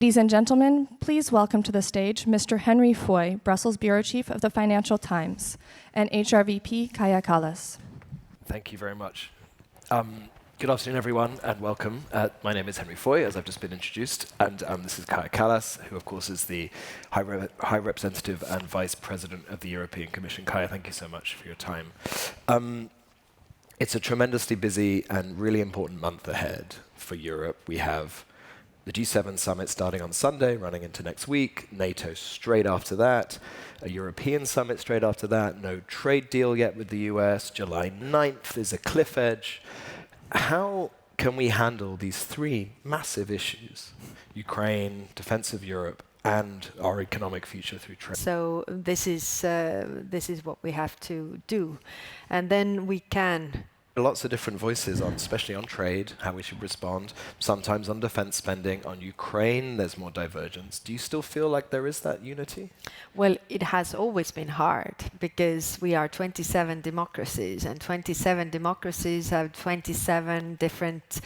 Ladies and gentlemen, please welcome to the stage Mr. Henry Foy, Brussels Bureau Chief of the Financial Times, and HRVP Kaja Kallas. Thank you very much. Good afternoon, everyone, and welcome. My name is Henry Foy, as I've just been introduced, and this is Kaja Kallas, who, of course, is the High Representative and Vice President of the European Commission. Kaja, thank you so much for your time. It's a tremendously busy and really important month ahead for Europe. We have the G7 summit starting on Sunday, running into next week, NATO straight after that, a European summit straight after that, no trade deal yet with the US, July 9th is a cliff edge. How can we handle these three massive issues, Ukraine, defense of Europe, and our economic future through trade? So this is what we have to do. And then we can. Lots of different voices on, especially on trade, how we should respond. Sometimes on defense spending. On Ukraine, there's more divergence. Do you still feel like there is that unity? Well, it has always been hard because we are 27 democracies, and 27 democracies have 27 different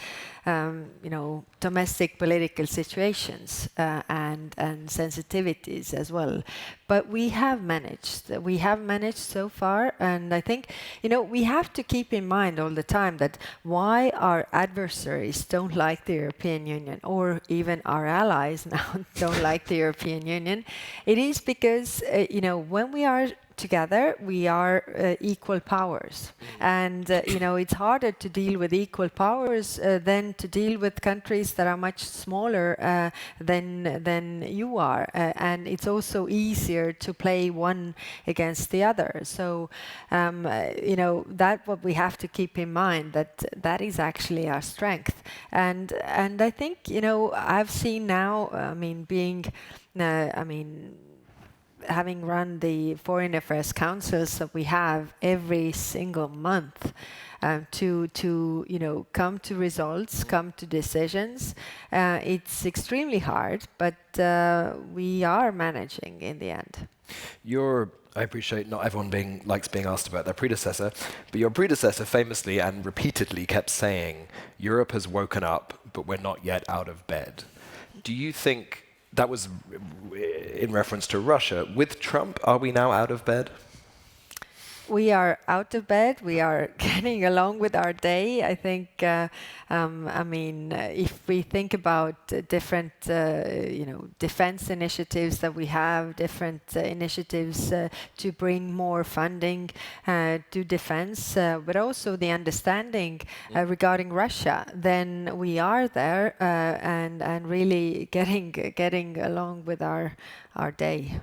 domestic political situations and sensitivities as well. But we have managed. We have managed so far, and I think we have to keep in mind all the time that why our adversaries don't like the European Union, or even our allies now don't like the European Union. It is because when we are together, we are equal powers. And, it's harder to deal with equal powers than to deal with countries that are much smaller than you are. And it's also easier to play one against the other. So, that's what we have to keep in mind, that is actually our strength. And I think, I've seen now, having run the Foreign Affairs Councils that we have every single month to come to results, come to decisions. It's extremely hard, but we are managing in the end. I appreciate not everyone likes being asked about their predecessor, but your predecessor famously and repeatedly kept saying, Europe has woken up, but we're not yet out of bed. Do you think that was in reference to Russia? With Trump, are we now out of bed? We are out of bed. We are getting along with our day. I think, if we think about different, defense initiatives that we have, different initiatives to bring more funding to defense, but also the understanding regarding Russia, then we are there and really getting along with our day.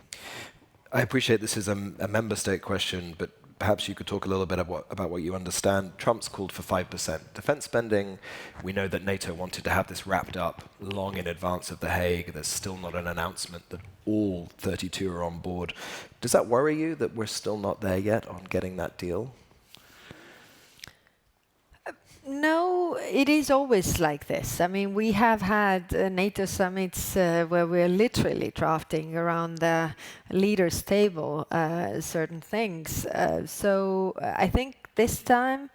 I appreciate this is a member state question, but perhaps you could talk a little bit about what you understand. Trump's called for 5% defense spending. We know that NATO wanted to have this wrapped up long in advance of The Hague. There's still not an announcement that all 32 are on board. Does that worry you that we're still not there yet on getting that deal? No, it is always like this. We have had NATO summits where we're literally drafting around the leaders' table certain things. So I think this time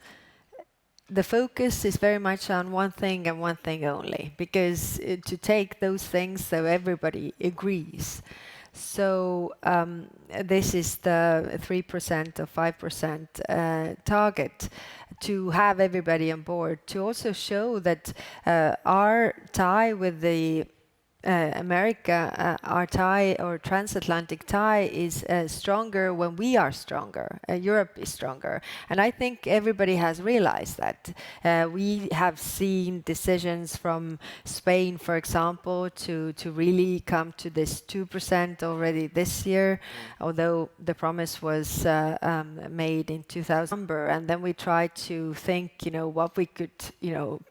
the focus is very much on one thing and one thing only, because to take those things so everybody agrees. So this is the 3% or 5% target, to have everybody on board, to also show that our tie with the America, our tie or transatlantic tie is stronger when we are stronger. Europe is stronger. And I think everybody has realized that. We have seen decisions from Spain, for example, to really come to this 2% already this year, although the promise was made in 2000. And then we tried to think, what we could,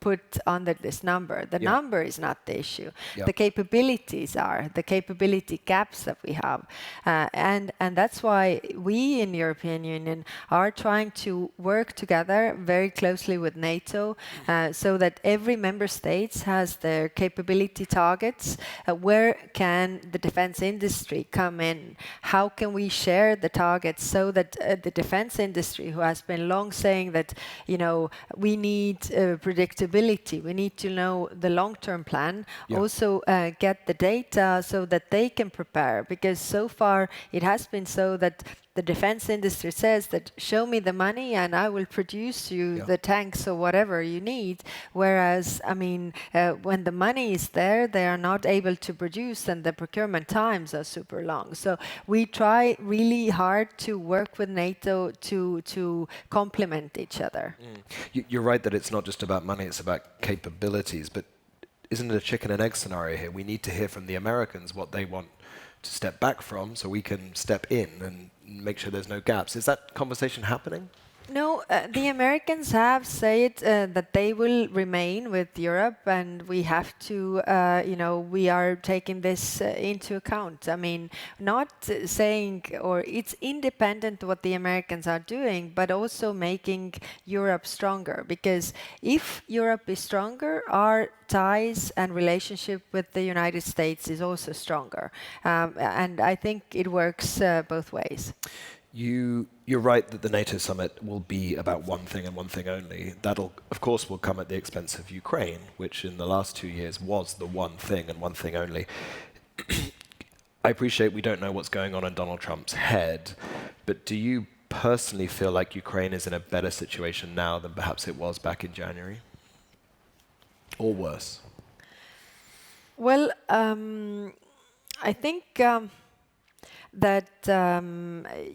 put under this number. The number is not the issue. The capabilities are, the capability gaps that we have. And that's why we in the European Union are trying to work together very closely with NATO so that every member state has their capability targets. Where can the defense industry come in? How can we share the targets so that the defense industry, who has been long saying that, we need predictability, we need to know the long-term plan, also get the data so that they can prepare. Because so far it has been so that the defense industry says that show me the money and I will produce you the tanks or whatever you need. Whereas, I mean, when the money is there, they are not able to produce and the procurement times are super long. So we try really hard to work with NATO to complement each other. You're right that it's not just about money, it's about capabilities. But isn't it a chicken and egg scenario here? We need to hear from the Americans what they want to step back from so we can step in and make sure there's no gaps. Is that conversation happening? No, the Americans have said that they will remain with Europe, and we have to, we are taking this into account. I mean, not saying, or it's independent what the Americans are doing, but also making Europe stronger. Because if Europe is stronger, our ties and relationship with the United States is also stronger. And I think it works both ways. You're right that the NATO summit will be about one thing and one thing only. That'll, of course, will come at the expense of Ukraine, which in the last 2 years was the one thing and one thing only. I appreciate we don't know what's going on in Donald Trump's head, but do you personally feel like Ukraine is in a better situation now than perhaps it was back in January? Or worse? Well, I think that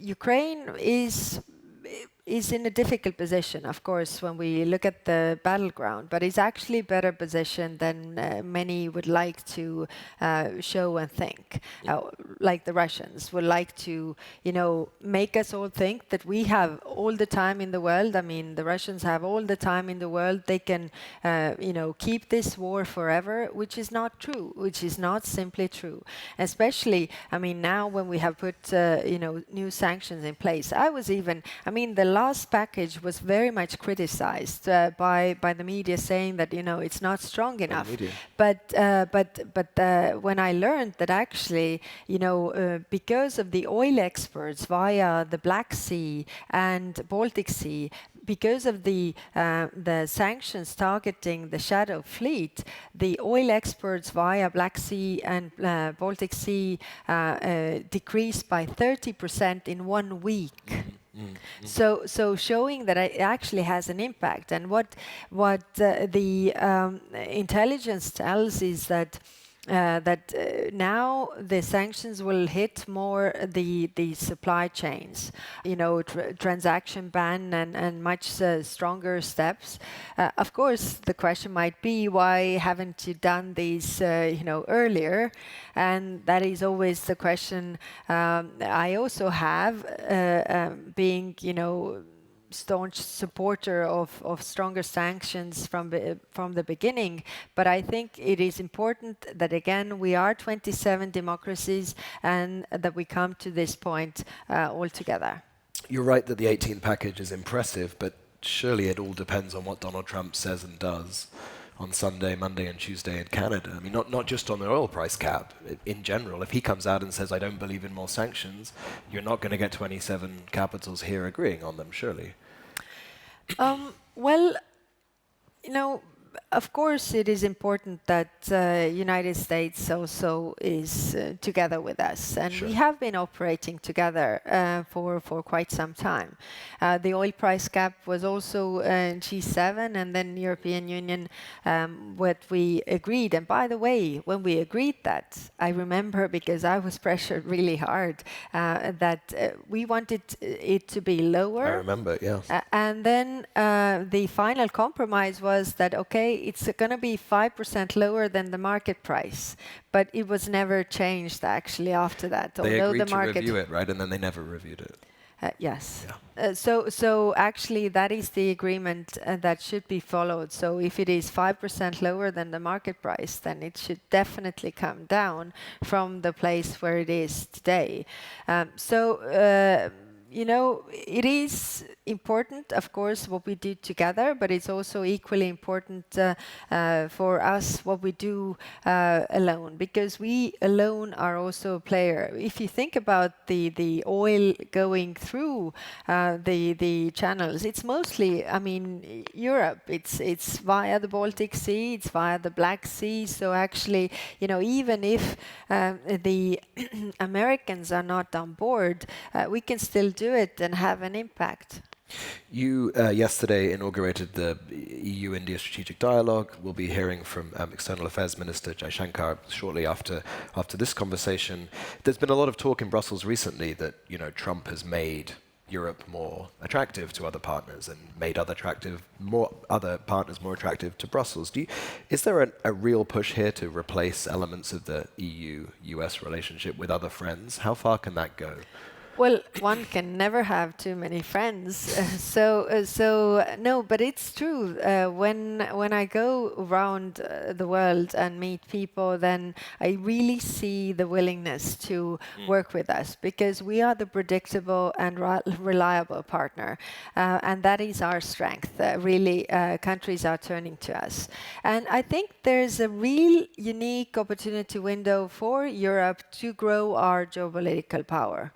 Ukraine is in a difficult position, of course, when we look at the battleground, but it's actually a better position than many would like to show and think. Like the Russians would like to, make us all think that we have all the time in the world. I mean, the Russians have all the time in the world. They can, keep this war forever, which is not true, which is not simply true. Especially, I mean, now when we have put, new sanctions in place. The last package was very much criticized by the media, saying that it's not strong enough. But when I learned that actually because of the oil exports via the Black Sea and Baltic Sea, because of the sanctions targeting the shadow fleet, the oil exports via Black Sea and Baltic Sea decreased by 30% in 1 week. So showing that it actually has an impact, and what the intelligence tells is that now the sanctions will hit more the supply chains, transaction ban and much stronger steps. Of course, the question might be, why haven't you done these, earlier? And that is always the question I also have, being, staunch supporter of stronger sanctions from the beginning. But I think it is important that, again, we are 27 democracies and that we come to this point all together. You're right that the 18th package is impressive, but surely it all depends on what Donald Trump says and does on Sunday, Monday and Tuesday in Canada. I mean, not just on the oil price cap. In general, if he comes out and says, I don't believe in more sanctions, you're not going to get 27 capitals here agreeing on them, surely. Well, of course, it is important that United States also is together with us, and we have been operating together for quite some time. The oil price cap was also G7, and then European Union, what we agreed. And by the way, when we agreed that, I remember, because I was pressured really hard, that we wanted it to be lower. I remember, yeah. And then the final compromise was that, okay, it's going to be 5% lower than the market price, but it was never changed actually after that. They agreed to review it, right? And then they never reviewed it. Yes. Yeah. So actually that is the agreement that should be followed. So if it is 5% lower than the market price, then it should definitely come down from the place where it is today. it is important, of course, what we do together, but it's also equally important for us what we do alone, because we alone are also a player. If you think about the oil going through the channels, it's mostly, Europe. It's via the Baltic Sea, it's via the Black Sea. So actually, even if the Americans are not on board, we can still do it and have an impact. You yesterday inaugurated the EU-India Strategic Dialogue. We'll be hearing from External Affairs Minister Jaishankar shortly after this conversation. There's been a lot of talk in Brussels recently that Trump has made Europe more attractive to other partners and made other partners more attractive to Brussels. Is there a real push here to replace elements of the EU-US relationship with other friends? How far can that go? Well, one can never have too many friends. No, but it's true. When I go around the world and meet people, then I really see the willingness to work with us, because we are the predictable and reliable partner. And that is our strength. Really, countries are turning to us. And I think there's a real unique opportunity window for Europe to grow our geopolitical power.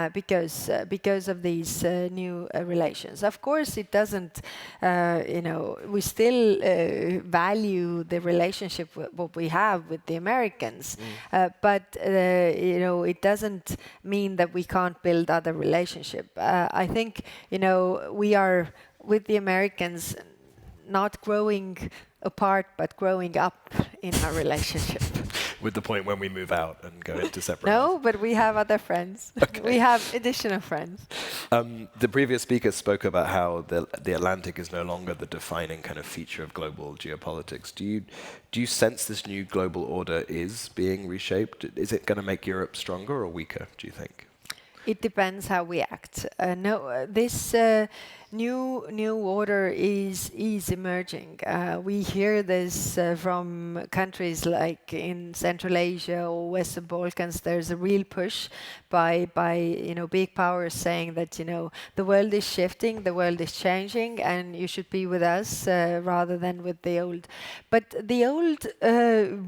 Because of these new relations. Of course, it doesn't, we still value the relationship what we have with the Americans, but it doesn't mean that we can't build other relationship. I think, we are with the Americans not growing apart, but growing up in our relationship. With the point when we move out and go into separate No, but we have other friends. Okay. We have additional friends. The previous speaker spoke about how the Atlantic is no longer the defining kind of feature of global geopolitiks. Do you sense this new global order is being reshaped? Is it going to make Europe stronger or weaker, do you think? It depends how we act. This new order is emerging. We hear this from countries like in Central Asia or Western Balkans. There's a real push by big powers saying that the world is shifting, the world is changing, and you should be with us rather than with the old. But the old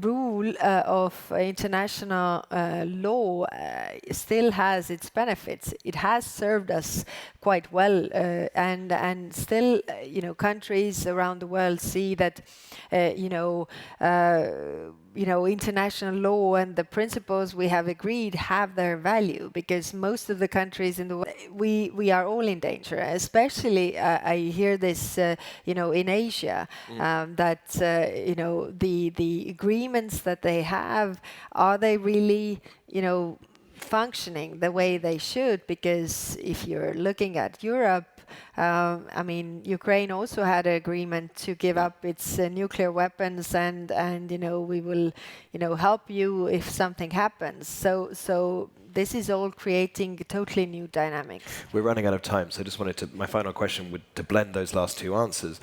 rule of international law still has its benefits. It has served us quite well, and still, countries around the world see that, international law and the principles we have agreed have their value, because most of the countries in the world, we are all in danger. Especially, I hear this, in Asia, that the agreements that they have, are they really, functioning the way they should? Because if you're looking at Europe, Ukraine also had an agreement to give up its nuclear weapons, and we will help you if something happens. So this is all creating totally new dynamics. We're running out of time, so I just wanted my final question would to blend those last two answers.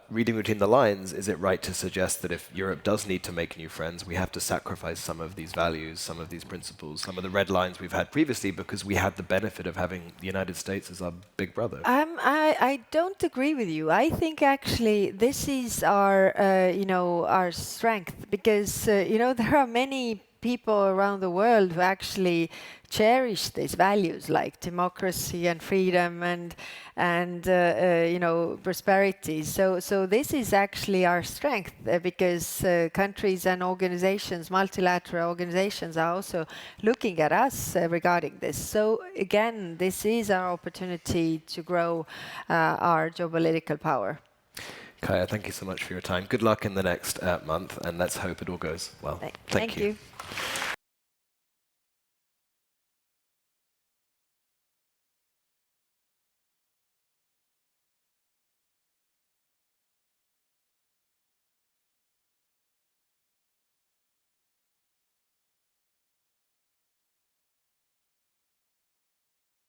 Reading between the lines, is it right to suggest that if Europe does need to make new friends, we have to sacrifice some of these values, some of these principles, some of the red lines we've had previously, because we had the benefit of having the United States as our big brother? I don't agree with you. I think actually this is our strength, because there are many people around the world who actually cherish these values like democracy and freedom and prosperity. So this is actually our strength, because countries and organizations, multilateral organizations, are also looking at us regarding this. So again, this is our opportunity to grow our geopolitical power. Kaja, thank you so much for your time. Good luck in the next month, and let's hope it all goes well. Thank you.